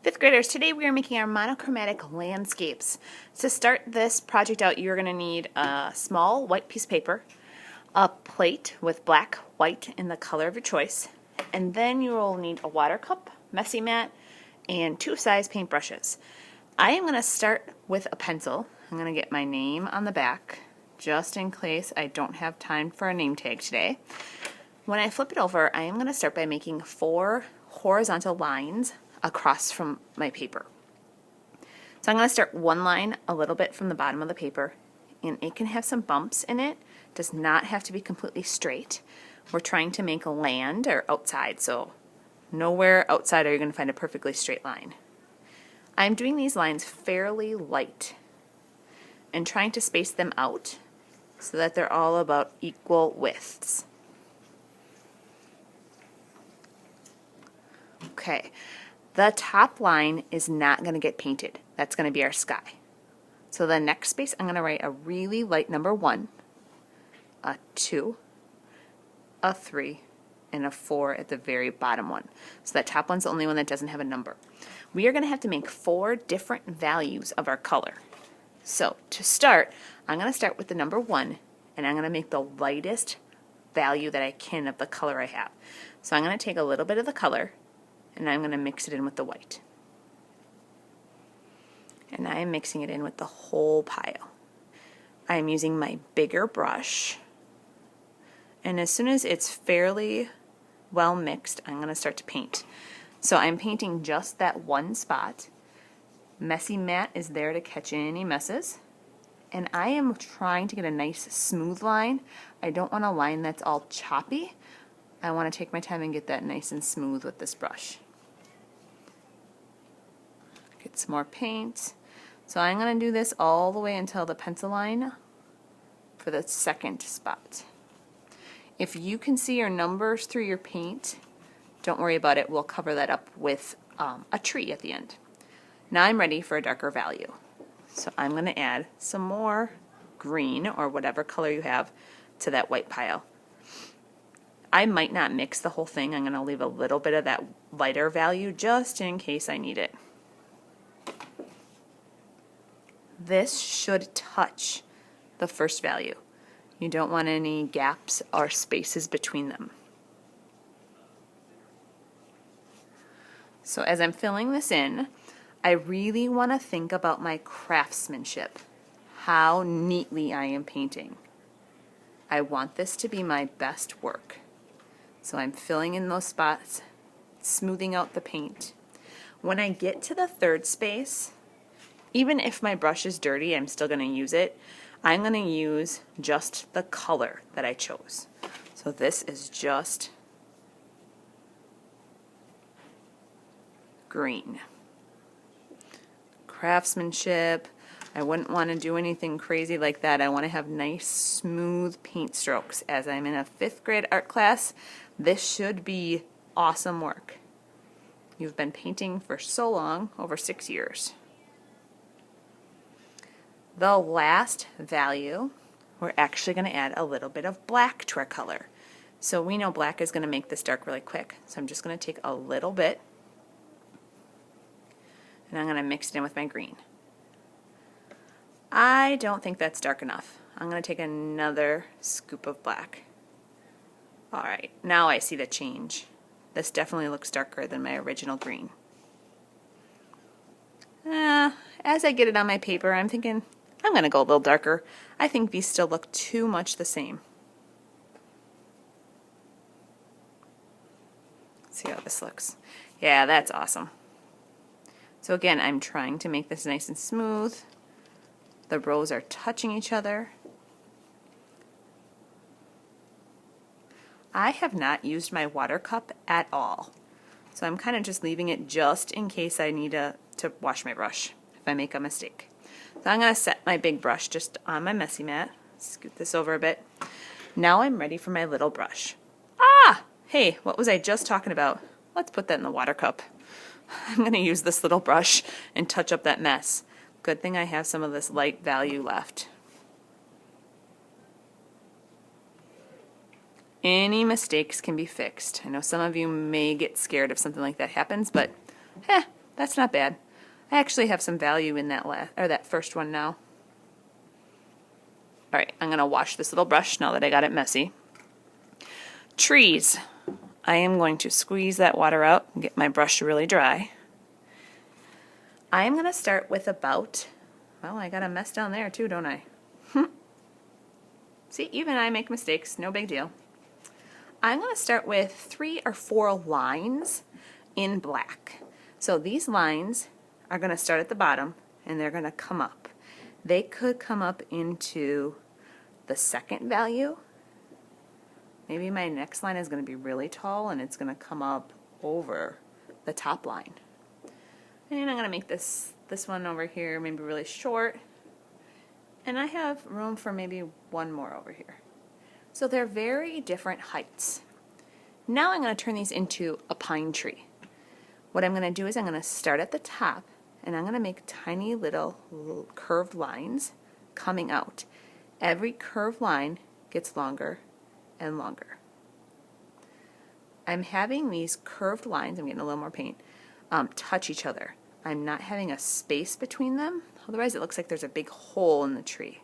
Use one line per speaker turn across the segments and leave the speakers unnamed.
Fifth graders, today we are making our monochromatic landscapes. To start this project out, you're going to need a small white piece of paper, a plate with black, white, and the color of your choice, and then you will need a water cup, messy mat, and 2 size paintbrushes. I am going to start with a pencil. I'm going to get my name on the back, just in case I don't have time for a name tag today. When I flip it over, I am going to start by making 4 horizontal lines across from my paper. So I'm going to start one line a little bit from the bottom of the paper, and it can have some bumps in it. It does not have to be completely straight. We're trying to make land or outside, so nowhere outside are you going to find a perfectly straight line. I'm doing these lines fairly light and trying to space them out so that they're all about equal widths. Okay. The top line is not going to get painted. That's going to be our sky. So the next space, I'm going to write a really light number 1, a 2, a 3, and a 4 at the very bottom one. So that top one's the only one that doesn't have a number. We are going to have to make 4 different values of our color. So to start, I'm going to start with the number 1, and I'm going to make the lightest value that I can of the color I have. So I'm going to take a little bit of the color, and I'm going to mix it in with the white. And I am mixing it in with the whole pile. I am using my bigger brush, and as soon as it's fairly well mixed, I'm going to start to paint. So I'm painting just that one spot. Messy mat is there to catch any messes. And I am trying to get a nice smooth line. I don't want a line that's all choppy. I want to take my time and get that nice and smooth with this brush. Get some more paint. So I'm going to do this all the way until the pencil line for the second spot. If you can see your numbers through your paint, don't worry about it. We'll cover that up with a tree at the end. Now I'm ready for a darker value. So I'm going to add some more green or whatever color you have to that white pile. I might not mix the whole thing. I'm going to leave a little bit of that lighter value just in case I need it. This should touch the first value. You don't want any gaps or spaces between them. So as I'm filling this in, I really want to think about my craftsmanship, how neatly I am painting. I want this to be my best work. So I'm filling in those spots, smoothing out the paint. When I get to the third space, even if my brush is dirty, I'm still going to use it. I'm going to use just the color that I chose. So this is just green. Craftsmanship. I wouldn't want to do anything crazy like that. I want to have nice, smooth paint strokes. As I'm in a 5th grade art class, this should be awesome work. You've been painting for so long, over 6 years. The last value, we're actually going to add a little bit of black to our color. So we know black is going to make this dark really quick. So I'm just going to take a little bit, and I'm going to mix it in with my green. I don't think that's dark enough. I'm going to take another scoop of black. Alright, now I see the change. This definitely looks darker than my original green. As I get it on my paper, I'm thinking, I'm going to go a little darker. I think these still look too much the same. Let's see how this looks. Yeah, that's awesome. So again, I'm trying to make this nice and smooth. The rows are touching each other. I have not used my water cup at all. So I'm kind of just leaving it just in case I need to wash my brush if I make a mistake. So I'm going to set my big brush just on my messy mat. Scoot this over a bit. Now I'm ready for my little brush. Hey, what was I just talking about? Let's put that in the water cup. I'm going to use this little brush and touch up that mess. Good thing I have some of this light value left. Any mistakes can be fixed. I know some of you may get scared if something like that happens, but That's not bad. I actually have some value in that first one now. All right, I'm going to wash this little brush now that I got it messy. Trees. I am going to squeeze that water out and get my brush really dry. I am going to start with about, well, I got a mess down there too, don't I? See, even I make mistakes, no big deal. I'm going to start with 3 or 4 lines in black. So these lines are going to start at the bottom and they're going to come up. They could come up into the second value. Maybe my next line is going to be really tall and it's going to come up over the top line. And I'm going to make this one over here maybe really short. And I have room for maybe one more over here. So they're very different heights. Now I'm going to turn these into a pine tree. What I'm going to do is I'm going to start at the top and I'm going to make tiny little curved lines coming out. Every curved line gets longer and longer. I'm having these curved lines, I'm getting a little more paint, touch each other. I'm not having a space between them, otherwise it looks like there's a big hole in the tree.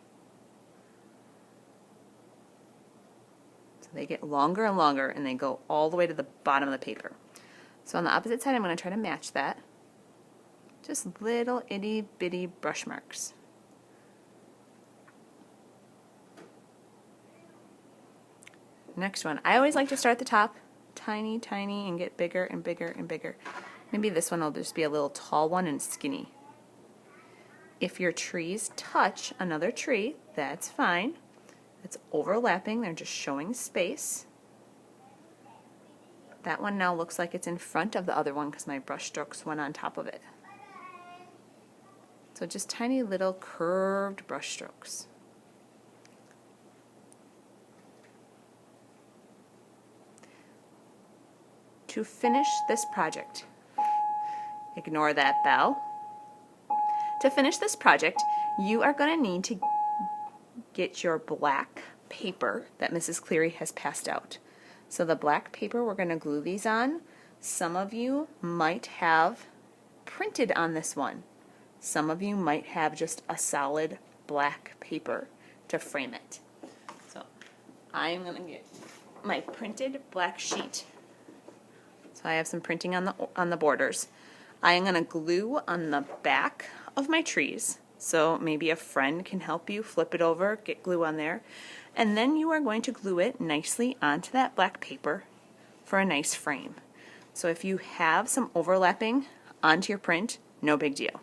So they get longer and longer and they go all the way to the bottom of the paper. So on the opposite side I'm going to try to match that. Just little itty bitty brush marks. Next one. I always like to start at the top, tiny, tiny, and get bigger and bigger and bigger. Maybe this one will just be a little tall one and skinny. If your trees touch another tree, that's fine. It's overlapping, they're just showing space. That one now looks like it's in front of the other one because my brush strokes went on top of it. So just tiny little curved brush strokes. To finish this project, ignore that bell. To finish this project, you are going to need to get your black paper that Mrs. Cleary has passed out. So the black paper, we're going to glue these on. Some of you might have printed on this one. Some of you might have just a solid black paper to frame it. So I'm going to get my printed black sheet. So I have some printing on the borders. I am going to glue on the back of my trees. So maybe a friend can help you flip it over, get glue on there. And then you are going to glue it nicely onto that black paper for a nice frame. So if you have some overlapping onto your print, no big deal.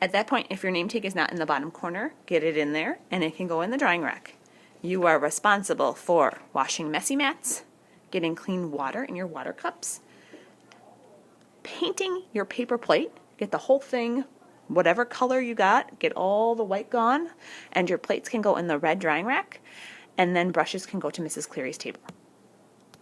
At that point, if your name tag is not in the bottom corner, get it in there and it can go in the drying rack. You are responsible for washing messy mats, getting clean water in your water cups, painting your paper plate, get the whole thing, whatever color you got, get all the white gone, and your plates can go in the red drying rack, and then brushes can go to Mrs. Cleary's table.